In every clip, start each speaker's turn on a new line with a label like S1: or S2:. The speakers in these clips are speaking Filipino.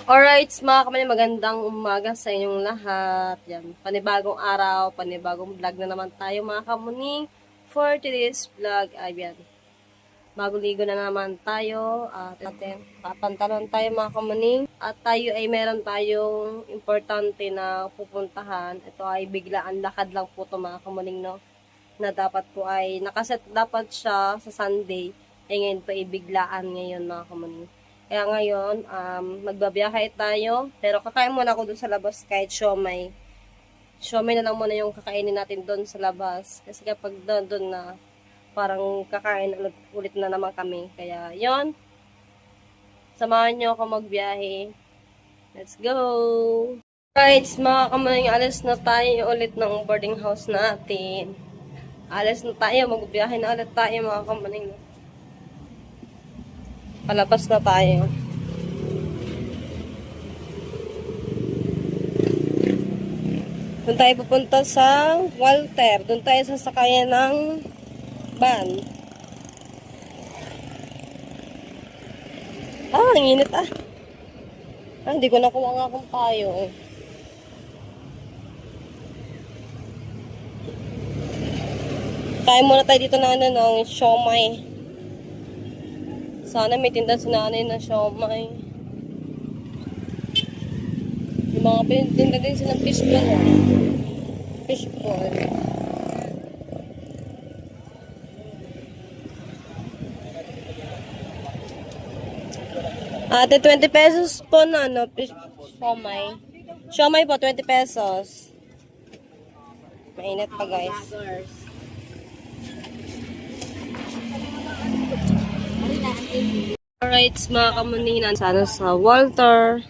S1: Alright, mga kamali, magandang umaga sa inyong lahat. Yan, panibagong araw, panibagong vlog na naman tayo mga kamuning. For today's vlog, ayan, bagong ligo na naman tayo. At natin, papantalon tayo mga kamuning. At tayo ay meron tayong importante na pupuntahan. Ito ay biglaan lakad lang po ito mga kamuning, no? Na dapat po ay, nakaset dapat siya sa Sunday. Eh ngayon po ay biglaan ngayon mga kamuning. Kaya ngayon, magbabiyahe tayo. Pero kakain muna ako dun sa labas kahit siomay. Siomay na lang muna yung kakainin natin dun sa labas. Kasi kapag doon na, parang kakain ulit na naman kami. Kaya yon, samahan nyo ako magbiyahe. Let's go! Right, mga kamaling, alis na tayo ulit ng boarding house natin. Alis na tayo, magbiyahe na ulit tayo mga kamaling. Palabas na tayo. Doon tayo pupunta sa Walter. Doon tayo sasakayan ng van. Ang init ah. Hindi ko nakuha nga akong payo. Tayo muna tayo dito na ng siomay. Sana may tinda si nanay na siomay. Yung mga tinda din silang fishball. Fishball. Ate, 20 pesos po na, no? Siomay. Siomay po, 20 pesos. Mainit pa, guys. Alright, mga kamuninan. Sana sa Walter.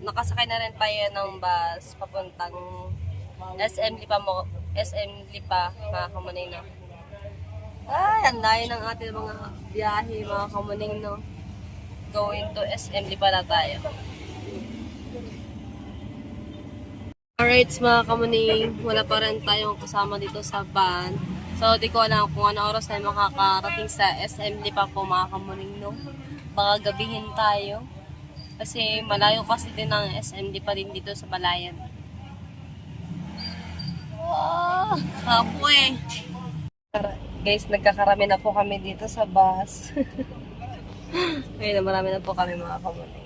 S1: Nakasakay na rin tayo ng bus papuntang SM Lipa, mga kamuninan. Ay, ang layo ng ating mga biyahe, mga kamuning, no? Going to SM Lipa na tayo. Alright, mga kamuning, wala pa rin tayong kasama dito sa van. So, di ko alam kung ano oras tayo makakarating sa SM Lipa po, mga kamuning, no? Baka gabihin tayo. Kasi malayo kasi din ang SM Lipa din dito sa Balayan. Oh, hapo eh. Guys, nagkakarami na po kami dito sa bus. Ngayon, marami na po kami mga kamuning.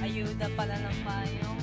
S1: Ayuda pala ng payong.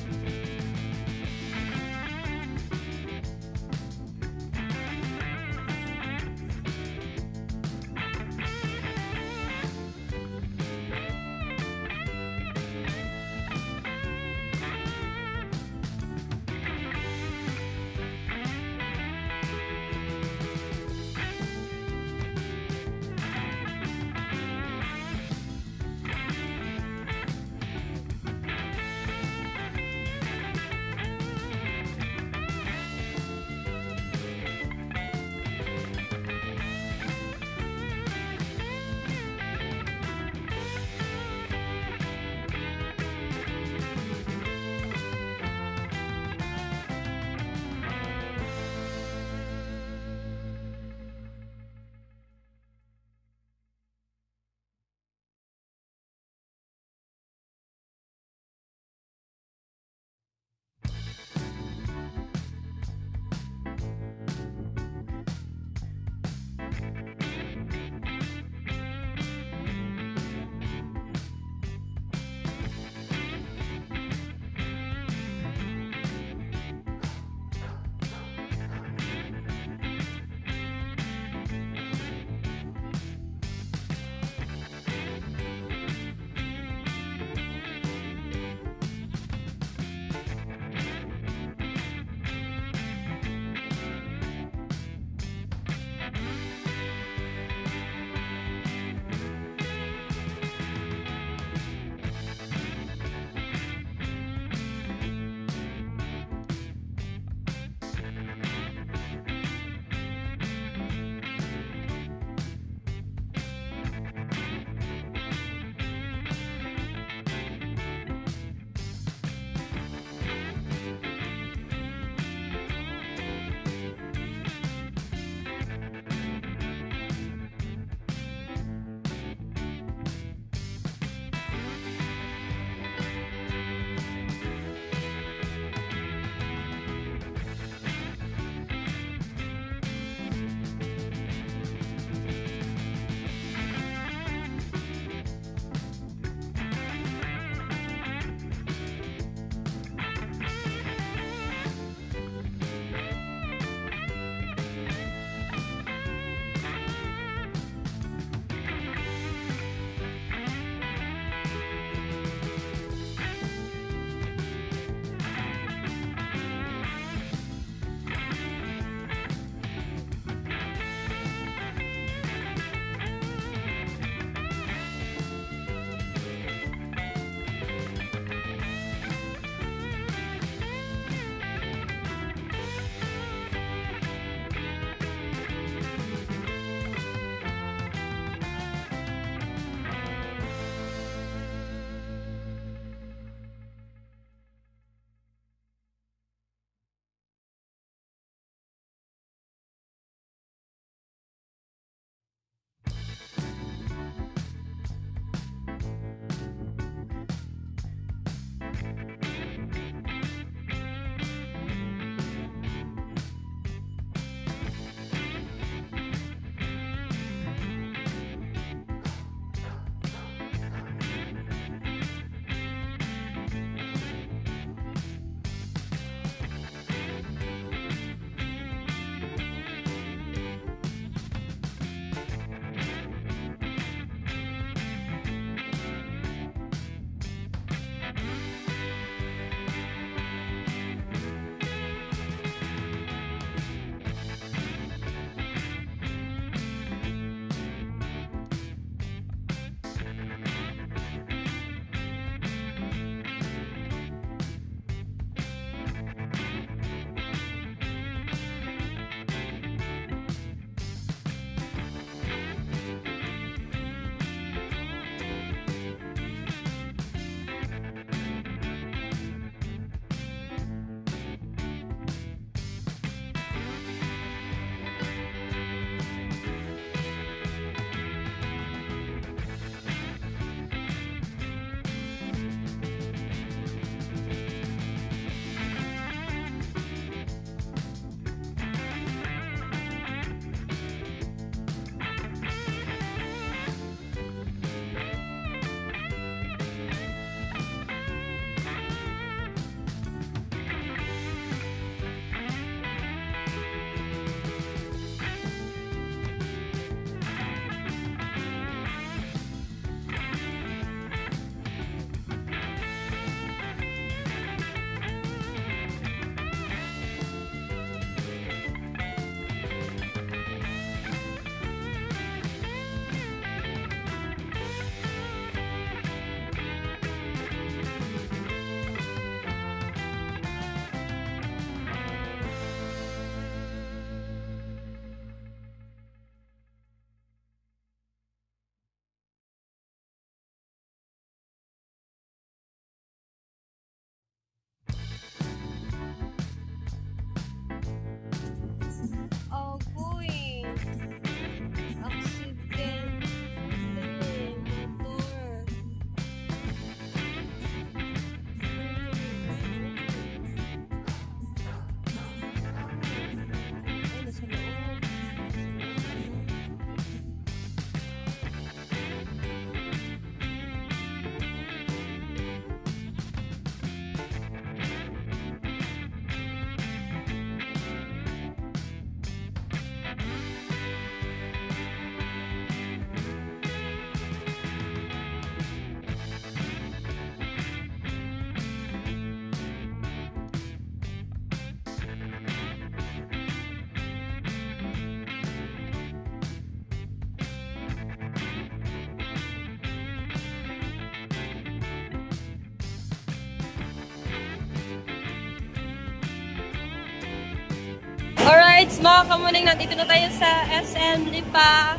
S1: mga kamuning, nandito na tayo sa SM Lipa.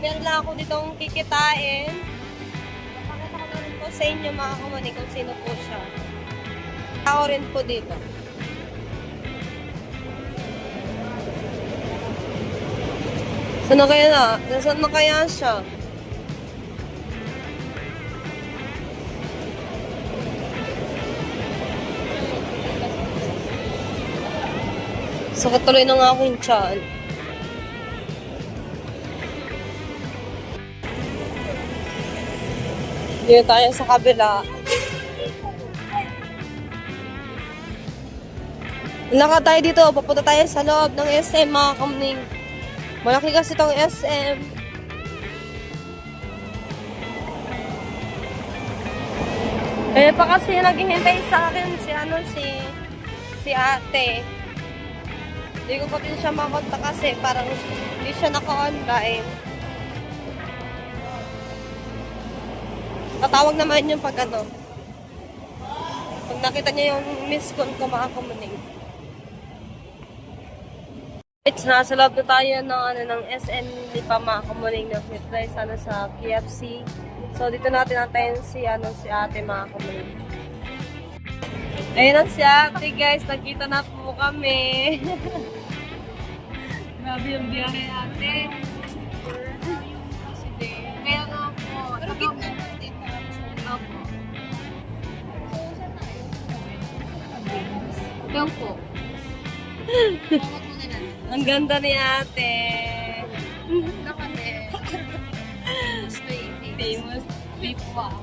S1: Meron lang ako ditong kikitain. Napakita ko na rin po sa inyo mga kamuning kung sino po siya. Ako rin po dito. Saan na kaya na? Nasaan na kaya siya? Sakit tuloy na nga ako yung tiyan. Dito tayo sa kabila. Lakad tayo dito. Papunta tayo sa loob ng SM mga kamning. Malaki kasi itong SM. Kaya pa kasi naghihintay sa akin si ate. Hindi ko pa din siya makonta kasi parang hindi siya naka-online. Tatawag naman yung pag ano. Pag nakita niya yung miss call ko, makakamuning. It's nasa loob na tayo ng SM Lipa makakamuning na try sana sa KFC. So dito natin natin si ate makakamuning. Ayun na si ate guys, nakita na po kami. Grabe yung biyahe ate. Kaya nga po. Pero gitna natin para sa ako. So, saan tayo? Ikaw po. Ang ganda ni ate. Nakate. Famous people.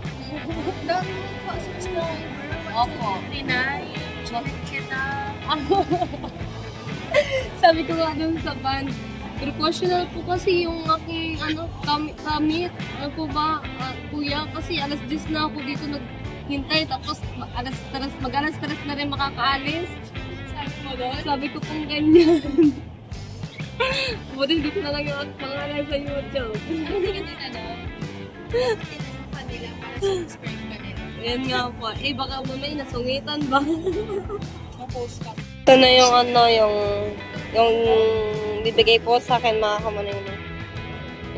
S1: Dami mo po subscriber. Opo. Pinay. Chokit kita. Sabi ko nga dun sa band, precautional po kasi yung aking kamit. Ano po ba, kuya? Kasi alas 10 na ako dito naghintay. Tapos mag-alas 3 na rin makakaalis. Sabi mo doon? Sabi ko kung ganyan. Buti hindi ko na lang yung pangalan sa YouTube. Hindi ka din tinanong kanila para subscribe ka nila. Yan nga po. Baka mamay nasungitan ba? Ma-post ka. Ito na yung bibigay po sa akin mga kamuning.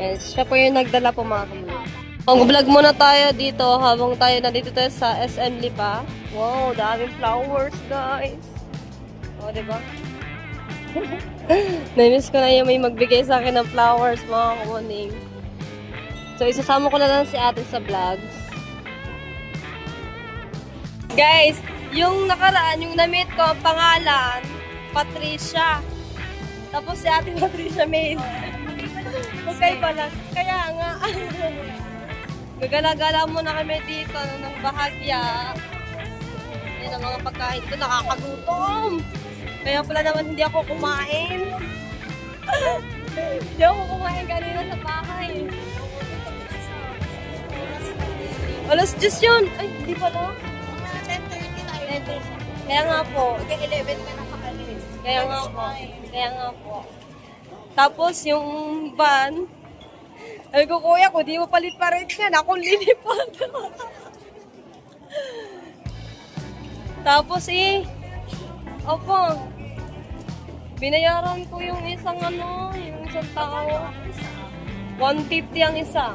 S1: Yes, siya po yung nagdala po mga kamuning. Mag-vlog muna tayo dito habang tayo nandito tayo sa SM Lipa. Wow, daming flowers guys. O, diba? Na-miss ko na yung may magbigay sa akin ng flowers mga kamuning. So, isasama ko na lang si ate sa vlogs. Guys, yung nakaraan, yung na-meet ko, ang pangalan, Patricia. Tapos si ate Patricia May. Okay pala. Kaya nga. Gagala-gala muna kami dito ng bahagya. Yan ang mga pagkain ko. Nakakagutom. Kaya pala naman hindi ako kumain. Hindi ako kumain kanina sa bahay. Alas 10 yun. Ay, hindi pala. 10:30 tayo. Kaya nga po. Hanggang 11 ka nakaalis. Kaya nga po. Kaya nga po. Tapos yung van, sabi ko, kuya, kung di mo palit-palit yan, akong linipan. Tapos opo, binayaran ko yung isang yung isang tao. 150 ang isa.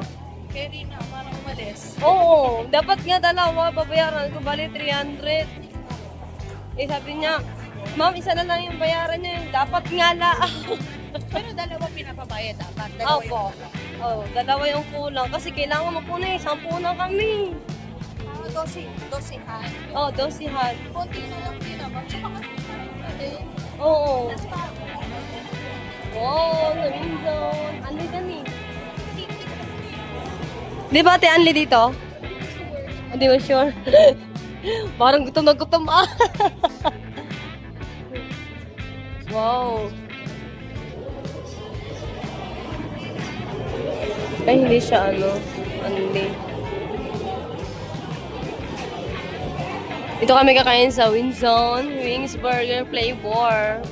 S1: Kaya na, parang umalis. Oo, dapat nga dalawa, babayaran ko, bali 300. Sabi niya, ma'am, isa na lang yung bayaran niya, dapat nga Pero dalawa pinapabayad dapat? Opo. Dalawa yung kulang. Kasi kailangan mapuna 10 na kami. 12-han? Oo, 12-han. Konti na lang din naman. Tsaka kasi natin. Oo. Wow, naminsan. Anli gani. Di ba ate Anli dito? Hindi mo sure. Parang gutom na gutom Wow. Ay, hindi siya Anli. Dito kami kakain sa Winzone, Wings Burger Flavor.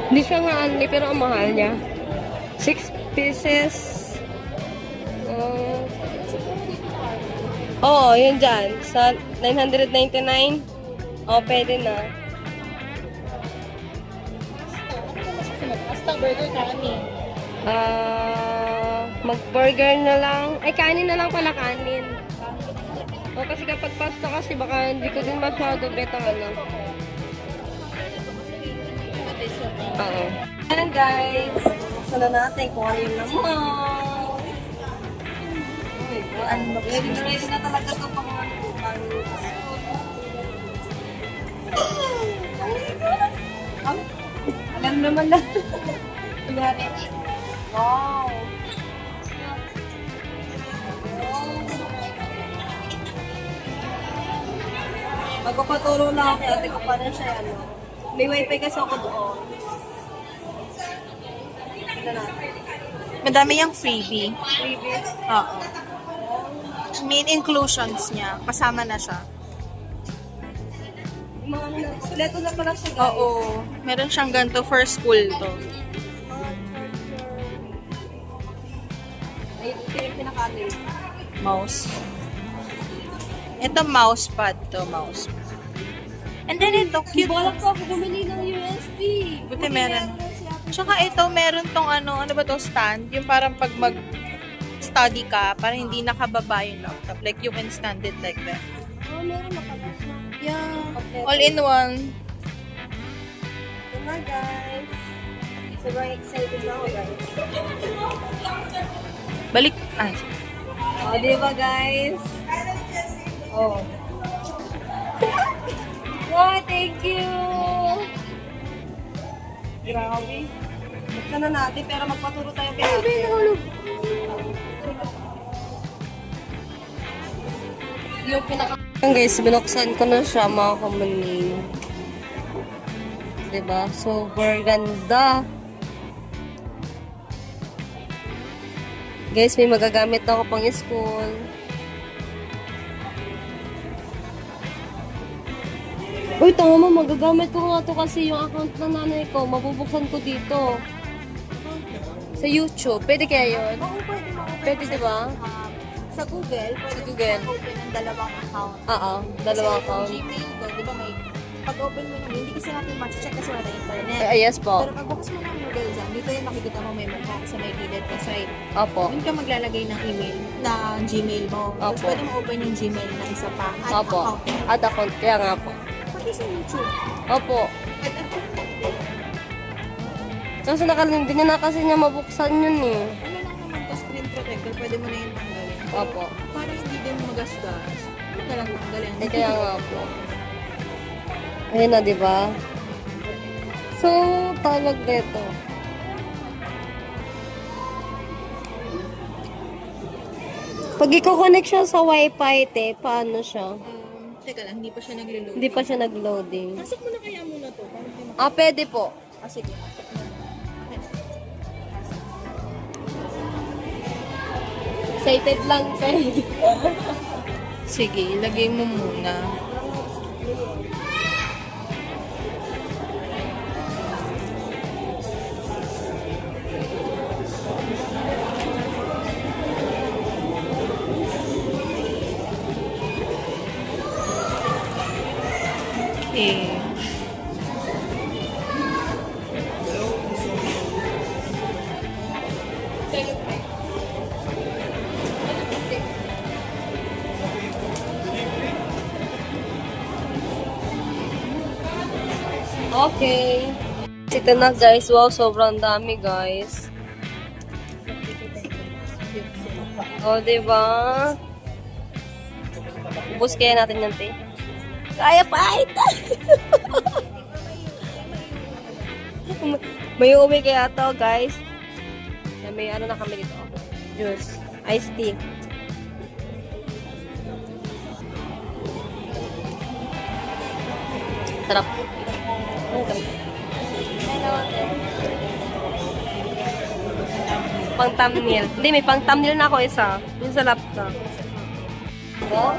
S1: Hindi siya nga Anli, pero ang mahal niya. 6 pieces. Oo, yun dyan. Sa 999. Oo, pwede na.
S2: Basta burger kanin.
S1: Mag-burger na lang. Ay, kanin na lang pala, kanin. O, kasi kapag pasta kasi baka hindi ko din masyado bet ang ano. Oo. Ayan guys. Buksan na natin kung ano yung laman. Ready na talaga ito pang ano. Alam naman na. Kunyari. Wow. Magpapaturo lang ako kay ate ko paano siya ano. May wifi kasi ako doon. Ito natin.
S2: Madami yung freebie.
S1: Previous.
S2: Oo. Main inclusions niya. Kasama na siya.
S1: Yung mga ano na. Leto na pala siya guys.
S2: Oo. Meron siyang ganito for school to.
S1: Ay, ito yung pinaka-atin.
S2: Mouse. Ito mousepad to. Mousepad. And then ito, cute.
S1: Balak ko ako bumili ng USB.
S2: Buti meron. Tsaka ito, meron tong ano ba to, stand? Yung parang pag mag-study ka, parang hindi nakababa yung laptop. Like, you can stand it like that.
S1: Oh, meron na pala siya.
S2: Yeah.
S1: Okay.
S2: All in one.
S1: Ito na guys. Sobrang excited na ako guys.
S2: Balik. Ay.
S1: Oh, di ba guys? Oh. Wow, thank you! Grabe. Buksan na natin, pero magpaturo tayo kay ate. Yung pinaka... Guys, binuksan ko na siya mga kamaning. Diba? Super ganda. Guys, may magagamit na ako pang school. Uy, tama, magagamit ko nga to kasi yung account ng nanay ko, mabubuksan ko dito. Sa YouTube. Pwede kaya yun?
S2: Oo, pwede mo.
S1: Pwede, diba?
S2: Sa Google, pwede
S1: Google.
S2: mo open ng dalawang account.
S1: Oo, dalawang
S2: Kasi
S1: account.
S2: yung Gmail ko, di ba may, pag-open mo naman, hindi kasi natin ma-check kasi wala internet.
S1: Yes po.
S2: Pero pag bukas mo ng Google dyan, dito yung makikita mo may mukha sa may gilid na side.
S1: Opo.
S2: Doon ka maglalagay ng email, na Gmail mo. Tapos
S1: Opo.
S2: pwede mo open yung Gmail na isa pa. At
S1: Opo.
S2: account.
S1: At account. Kaya nga po.
S2: Pati sa YouTube.
S1: Opo.
S2: At account.
S1: Kasi hindi niya na kasi niya mabuksan yun eh.
S2: Ano lang naman to, screen protector, pwede mo na yung tanggalin.
S1: Opo.
S2: Para hindi din magasgas. Ano na lang tanggalin?
S1: Eh, kaya nga po. Ayun na, di ba? So, tawag dito. Pag i-connect siya sa wifi, paano siya?
S2: Teka lang, hindi pa siya naglo-load.
S1: Hindi pa siya nag-loading.
S2: Pasok mo na kaya muna to. Para hindi
S1: Pwede po.
S2: sige, pasok mo na.
S1: Excited lang kayo.
S2: Sige, ilagay mo muna. Okay.
S1: Okay. Ito na guys. Wow, sobrang dami guys. O, diba? Ubus kaya natin yan, te. Kaya pa, ito! May uwi kaya to, guys. May ano na kami dito. Juice. Iced tea. Sarap. Pang thumbnail. Hindi, may pang thumbnail na ako isa. Yung sa laptop. Oh?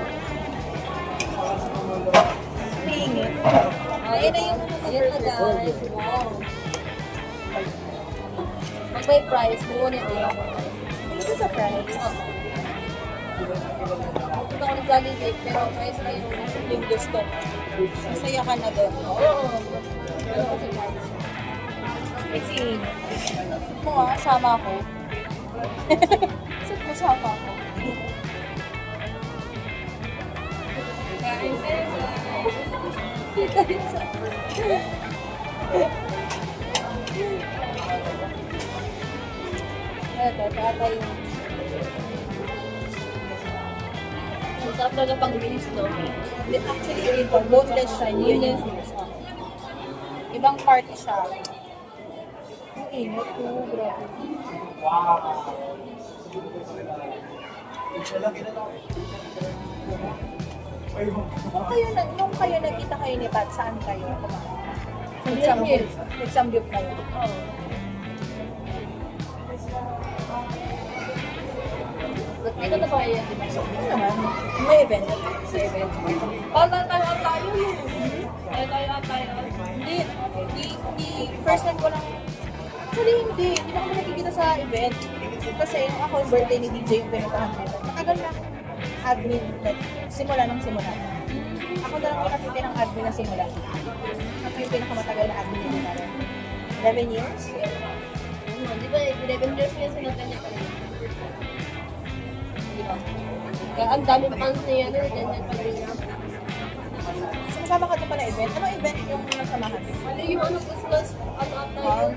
S2: Tingin.
S1: Ayun na yung ayun na guys. Wow. Pag may price, buo na yun.
S2: Ito sa price.
S1: Gusto ko ng Jollibee, pero guys,
S2: Yung gusto. Masaya ka na doon.
S1: Oo. Ano ko sa guys?
S2: Kasi, mo nga, sama ako. Saan mo sama ako?
S1: Kain tayo.
S2: Ito, tatay yung
S1: Ang sarap na ng pag-bilis, no?
S2: actually, ito, boneless siya. Yun yung ibang part siya. Ang init ko, grabe. Nung kayo nagkita kayo ni Pat, saan kayo kumain? Nagsamgyup kayo.
S1: Oo. Dito na ba yan?
S2: Ano naman? May event.
S1: Sa event. Tayo. Tayo.
S2: Hindi, first time ko lang, actually hindi na kami nakikita sa event. Kasi yung ako, yung birthday ni DJ yung pinuntahan ko. Matagal na admin, like, simula. Ako na lang nakakita ng admin na simula. Ako yung pinakamatagal na admin na simula. 11 years?
S1: Di ba, 11 years na sinabi niya pa rin. Di ba? Kaya ang dami fans niya, ganyan pa rin niya.
S2: Sumasama ka din pa na event? Ano event yung nasamahan?
S1: Ano yung ano, plus, ano ata yun?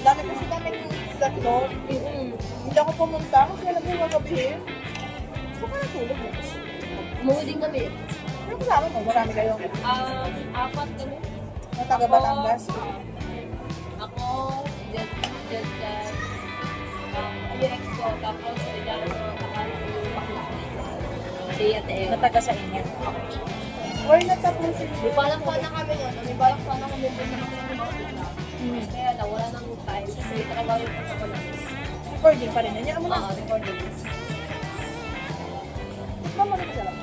S2: Dami kasi kami tatlo. Hindi ako pumunta kasi alam mo yung magabihin. Gusto ka natulog mo.
S1: Umuwi din kami.
S2: Ano kasama mo? Marami kayo.
S1: Apat kami.
S2: Mga taga Batangas.
S1: Ako, Jet, yung ex ko, tapos bigyan ng mga kakalas yung baklas dito. Si Ate Eva.
S2: Nataga sa inyo. Or natapusin
S1: May balak sana kami yun. May balak sana kami doon sa mga Kaya na, wala nang time. Kasi trabaho yung pagkako lang.
S2: Recording pa rin. Nandiyan mo na.
S1: Recording.
S2: Mama rin sa lang.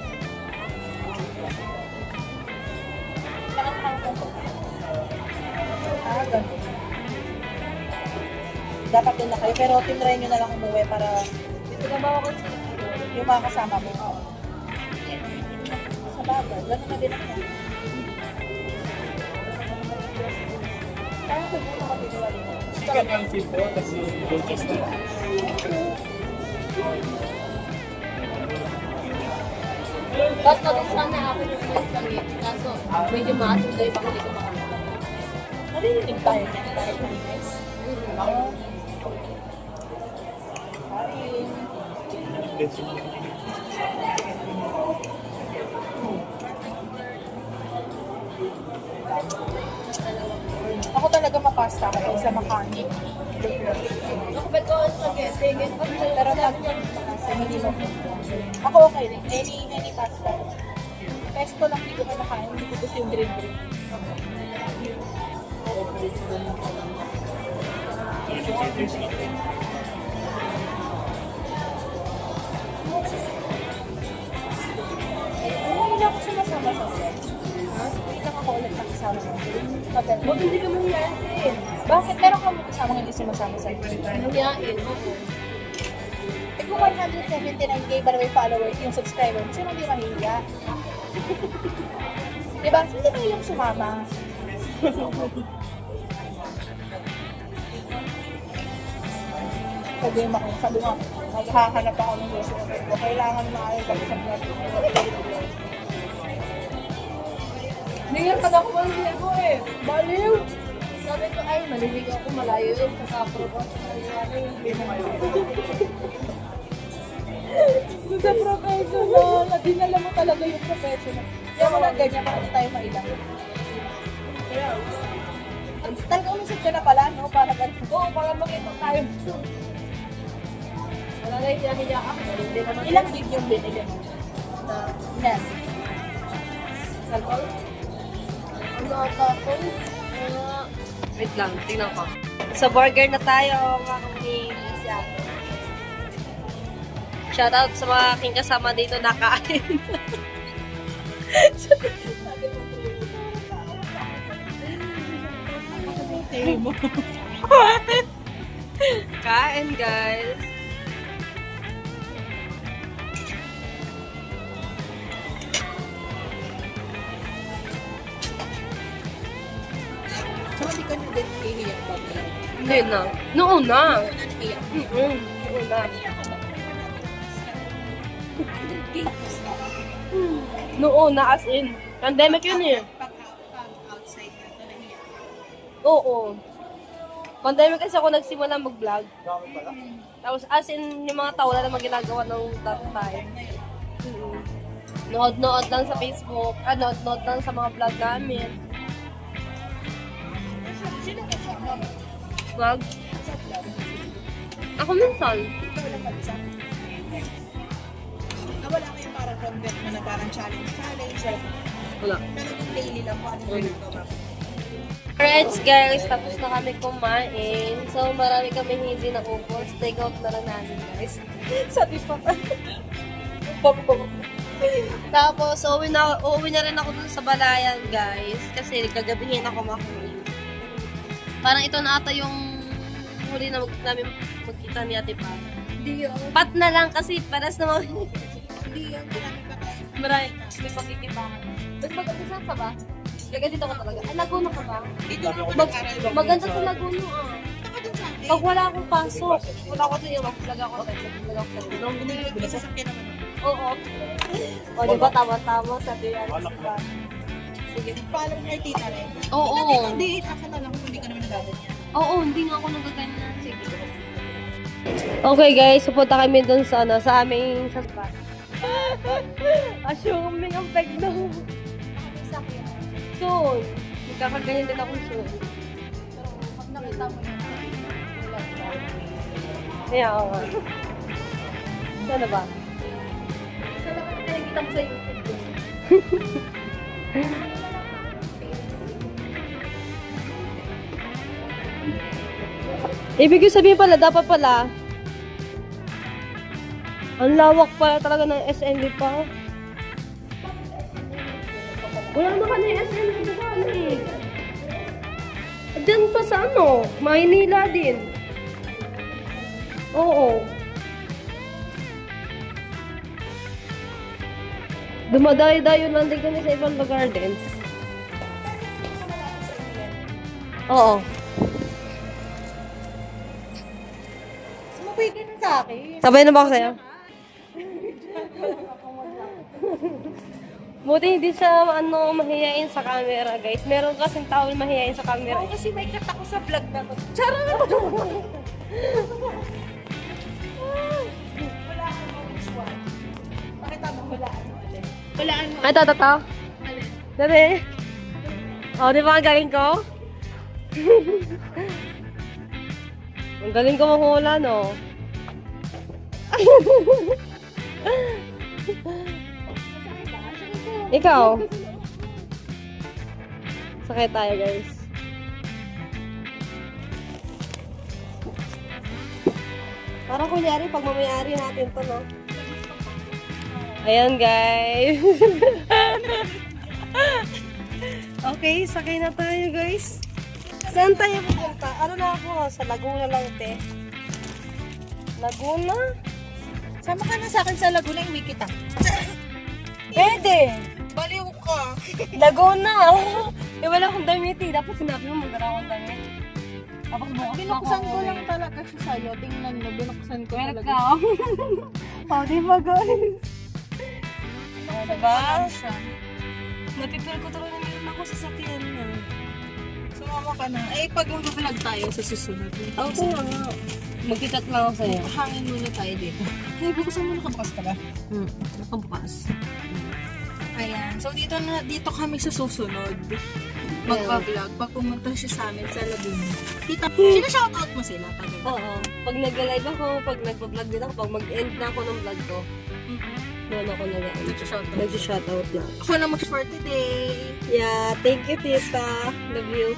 S2: Ganun. Dapat din na kayo. Pero tinry nyo na lang umuwi para
S1: Trabaho ko sa
S2: yung mga kasama mo. Sa bagay. Ganun na din ako. Kaya ko dito kapagawa dito.
S3: Chicken and beef po, kasi Rochester.
S1: Tapos natin sana ako yung mga spaghetti. Kaso, medyo maasin daw yung hindi ko makakita.
S2: Narinig tayo niya. Tayo ng guys. Ako talaga mapasta ako sa makanin.
S1: Ako bet ko ang spaghetti.
S2: Pero pag sa hindi mo ako okay rin. Any pasta. Pesto lang hindi ko kinakain. Hindi ko gusto yung green. Hindi lang ako sumasama sa friends. Hindi lang ako ulit nakasama mo.
S1: Huwag hindi ka mangyayin.
S2: Bakit meron ka kasama hindi sumasama sa friends?
S1: Mangyayin.
S2: Eh kung 179k by the way followers yung subscriber, sino hindi mahihiya? Diba? Hindi mahiyang sumama. Sabi mo, maghahanap ako ng gusto ko. Kailangan maayos ako sa vlog.
S1: Hindi nga pag ako maliligo eh. Baliw! Sabi ko, ay, maliligo ako malayo yun. Kaka-propose na nangyari.
S2: Sa professional, dinala mo talaga yung professional. Kaya mo lang ganyan para tayo mailang.
S1: Kaya,
S2: Talagang umisip ka na pala, no? Para ganun.
S1: oo, para makita tayo. Wala na yung hinahiya ako. Hindi naman.
S2: Ilang gig yung binigyan mo?
S1: Na,
S2: Yan.
S1: alcohol? Ano ata ako? Wait lang, tingnan ko. Sa burger na tayo, mga kamilis. Shoutout sa mga aking kasama dito na kain. Kain, guys.
S2: Tsaka hindi ka na din hihiyak pa pala.
S1: Hindi na. Noon na.
S2: Hihiyak.
S1: Noon na. Noon na as in. Pandemic yun eh.
S2: Pag outside ka, nahihiyak.
S1: Oo. Pandemic kasi ako nagsimula mag-vlog. Tapos as in, yung mga tao wala namang ginagawa ng that time. Nood-nood lang sa Facebook. Nood-nood lang sa mga vlog namin.
S2: Sino kasama?
S1: Vlog?
S2: Sa vlog.
S1: Ako minsan.
S2: Ikaw lang mag-isa. Wala kayong parang content mo na parang challenge.
S1: Wala.
S2: Talagang daily lang kung ano yung ginagawa.
S1: Alright guys, tapos na kami kumain. So marami kami hindi naubos. Take out na lang namin guys.
S2: Sabi pa.
S1: Tapos uuwi na rin ako dun sa Balayan guys. Kasi kagabihin ako makulit. Parang ito na ata yung huli na namin magkita ni Ate Pat.
S2: Hindi yun.
S1: Pat na lang kasi paras naman.
S2: Hindi yun.
S1: Marami may magkikita. Mag-isa ka ba? Kaya dito ka talaga. Ah, Laguna ka ba?
S2: Dito ako
S1: Mag- maganda sa Laguna ah.
S2: Taka dun sa atin.
S1: Pag wala akong pasok, wala ko sa iyo, mag-vlog ako sa iyo.
S2: Nung binigay sasakyan naman ako.
S1: Oo. O, di ba tama-tama sa diyan?
S2: Sige, paalam kay tita rin.
S1: Oo.
S2: Hindi, ako na lang kung hindi ka naman nagagawin yan.
S1: Oo, hindi nga ako nagaganyan. Sige. Okay guys, pupunta kami dun sa sa aming sasakyan. Assuming ang peg na. Soon. Magkakaganyan din ako soon.
S2: Pero pag nakita mo yan,
S1: Kaya ako nga. Sana ba? Sa lahat na nakikita mo sa YouTube. Ibig sabihin pala, dapat pala, ang lawak pala talaga ng SMB pa. Wala naman na yung SMB pa eh. Diyan pa sa ano, Maynila din. Oo. Dumadayo-dayo lang din kami sa ibang lugar din. Oo.
S2: sumabay ka na sa akin.
S1: Sabay na ba ako sa'yo? Buti hindi siya mahihain sa camera, guys. Meron kasing tao yung mahihain sa camera.
S2: Oo, kasi may cut ako sa vlog na to. Charot! Wala akong mawis one. Pakita mo, walaan mo ulit. Walaan mo.
S1: Ay, tata. Dati. O, di ba ang galing ko? Ang galing ko manghula, no? Ikaw. Sakay tayo, guys. Parang kunyari, pag mamayari natin to, no? Ayan, guys. Okay, sakay na tayo, guys. Saan tayo pupunta? Ano na ako? Sa Laguna lang, te. Laguna?
S2: Sama ka na sa akin sa Laguna, yung kita.
S1: Pwede!
S2: Baliw ka.
S1: Laguna! Eh, wala akong damit eh. Dapat sinabi mo magdala akong damit. Tapos bukas
S2: Binuksan ko lang talaga siya sa'yo. Tingnan mo, binuksan ko
S1: Meron
S2: talaga.
S1: ka. O, diba, guys? O, diba?
S2: Siya.
S1: Napipil ko talaga meron ako sa sakyan na.
S2: Sumama ka na. Eh, pag mag-vlog tayo sa susunod.
S1: Oo nga. Magkikat lang ako sa'yo.
S2: Hangin muna tayo dito. Hey, bukasan mo nakabukas ka ba?
S1: Nakabukas.
S2: Ayan. So, dito kami sa susunod. Magpa-vlog. Pag pumunta siya sa amin sa Laguna. Tita, sina-shoutout mo sila?
S1: Oo. Pag nag-live ako, pag nagpa-vlog din ako, pag mag-end na ako ng vlog ko, doon ako
S2: Nag-shoutout.
S1: nag-shoutout na.
S2: Ako na mag-for today.
S1: Yeah, thank you, tita. Love you.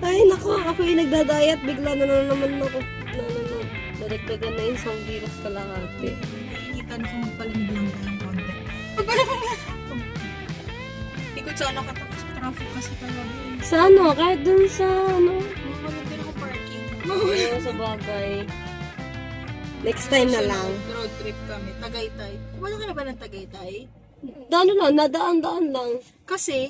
S1: Ay, naku, ako yung nagdadayat. Bigla na naman ako. Naragdagan na yung isang virus kalahati.
S2: Nakikita na kung magpalamig lang tayo ng konti. Magpalamig lang. Ikot sana ka tapos traffic kasi talaga.
S1: Sa ano? Kahit dun sa ano?
S2: Mamalog din ako parking.
S1: Oo, sa bagay. Next time na lang.
S2: Road trip kami. Tagaytay. Wala ka na ba ng Tagaytay?
S1: Daan lang, nadaan-daan lang.
S2: Kasi,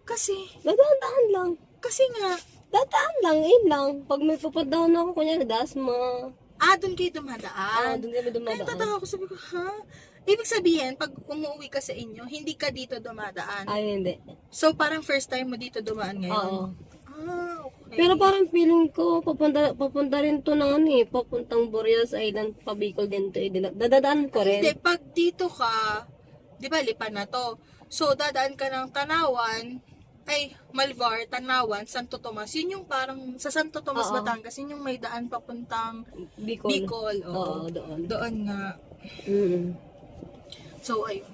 S2: Kasi,
S1: Dadaan lang.
S2: kasi nga,
S1: Dadaan lang, yun lang. Pag may pupuntahan ako, kunyari, Dasma.
S2: doon kayo dumadaan.
S1: Doon kami
S2: Kaya
S1: dumadaan.
S2: tatawa ko, sabi ko, ha? Ibig sabihin, pag umuwi ka sa inyo, hindi ka dito dumadaan.
S1: Ay, hindi.
S2: So, parang first time mo dito dumaan ngayon?
S1: Oo.
S2: Okay.
S1: Pero parang feeling ko, papunta rin to ng ano eh, papuntang Boreas Island, pabicol din to eh. Dadadaan ko
S2: Hindi,
S1: rin.
S2: pag dito ka, di ba, Lipa na to. So, dadaan ka ng Tanawan, Malvar, Tanawan, Santo Tomas. Yun yung parang, sa Santo Tomas,
S1: Oo.
S2: Batangas, yun yung may daan papuntang
S1: Bicol.
S2: Bicol.
S1: Oo, doon.
S2: Doon nga. So, ayun.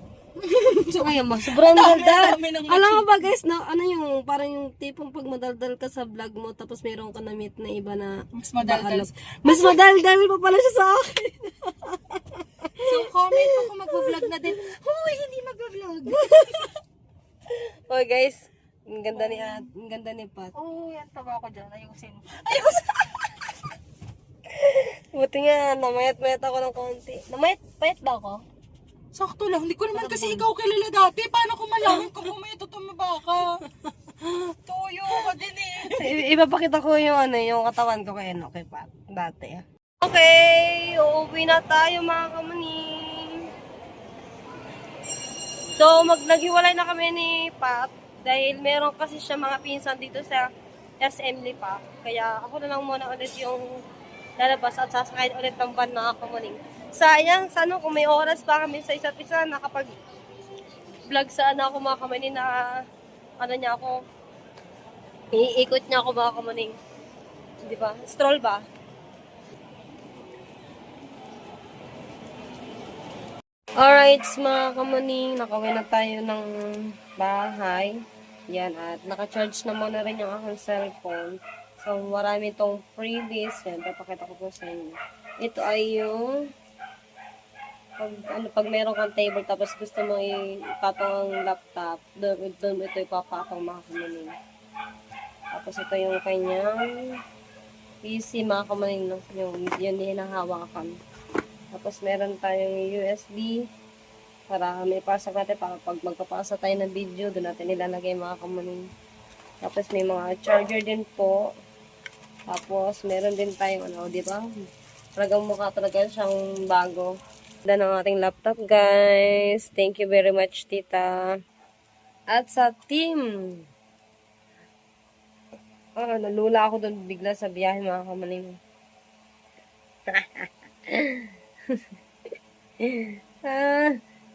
S1: So, ayun mo, sobrang daldal.
S2: dami ng
S1: Alam mo ba guys, na, ano yung, parang yung tipong pag madaldal ka sa vlog mo, tapos meron ka na meet na iba na
S2: Mas madaldal.
S1: Mas madaldal pa pala siya sa akin.
S2: So, comment mo kung mag-vlog na din. Huy, hindi mag-vlog.
S1: Okay guys, ang ganda ni Pat.
S2: Oh, yan, tawa ko dyan. Ayusin.
S1: Buti nga, namayat-mayat ako ng konti. Payat ba ako?
S2: Sakto lang. Hindi ko naman kasi ikaw kilala dati. Paano ko malaman kung may tumaba ka? Tuyo ka din eh.
S1: Ipapakita ko yung yung katawan ko kay Pat. Dati. Okay, uuwi na tayo mga kamuning. So, naghiwalay na kami ni Pat. Dahil meron kasi siya mga pinsan dito sa SM Lipa. Kaya ako na lang muna ulit yung lalabas at sasakay ulit ng van na ako muling. Sayang, sana kung may oras pa kami sa isa't isa, nakapag-vlog sana ako mga kamaning na niya ako, iikot niya ako mga kamaning. Di ba? Stroll ba? Alright, mga kamaning, nakawin na tayo ng bahay. Yan, at naka-charge na muna rin yung aking cellphone. So, marami itong freebies. Yan, papakita ko po sa inyo. Ito ay yung pag meron kang table tapos gusto mo ipatong ang laptop, doon ito ipapatong mga kamaning. Tapos ito yung kanyang PC mga kamaning, no? Yung hinahawakan. Tapos meron tayong USB para may pasok natin para pag magpapasa tayo ng video, doon natin nilalagay mga kamaning. Tapos may mga charger din po. Tapos meron din tayong di ba? Talagang mukha talaga siyang bago. Ganda ng ating laptop, guys. Thank you very much, tita. At sa team. Nalula ako doon bigla sa biyahe, mga kamaling.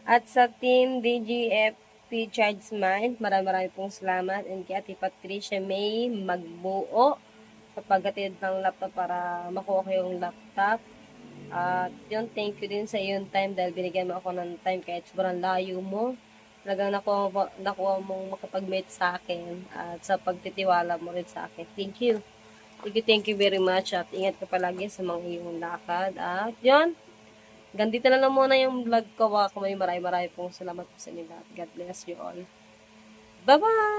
S1: At sa team DGFP Charge Mind, marami pong salamat. And kay Ate Patricia May Magbuo sa paghatid ng laptop para makuha ko yung laptop. At yun, thank you din sa iyong time dahil binigyan mo ako ng time kahit sobrang layo mo. Talagang nakuha mong makapag-meet sa akin at sa pagtitiwala mo rin sa akin. Thank you. Thank you very much at ingat ka palagi sa mga iyong lakad. At yun, gandito na lang muna yung vlog ko. Maraming pong salamat po sa inyo lahat. God bless you all. Bye-bye!